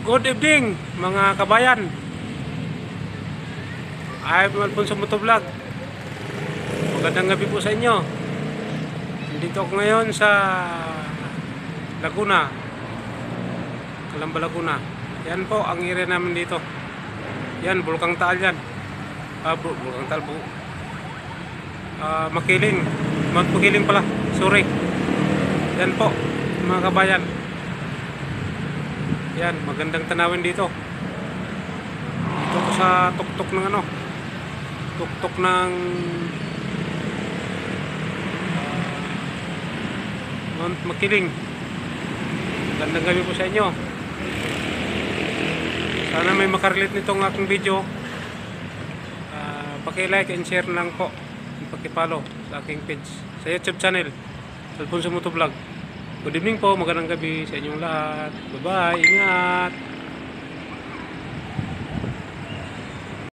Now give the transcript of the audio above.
Good evening mga kabayan. I'm Alfonso Motovlog. Magandang gabi po sa inyo. Nandito ako ngayon sa Laguna, Calamba, Laguna. Yan po ang area namin dito. Yan, Bulkang Taal yan. Bulkang Taal po. Makiling. Mount Makiling pala. Sorry. Yan po mga kabayan. Yan, magandang tanawin dito. Dito ko sa tuktok ng tuktok ng Mount Makiling. Magandang gabi po sa inyo. Sana may makarelate nitong aking video. Paki-like and share lang po. Paki-follow sa aking page sa YouTube channel, Alfonso Motovlog. Good evening po, magandang gabi sa inyong lahat. Bye-bye, ingat!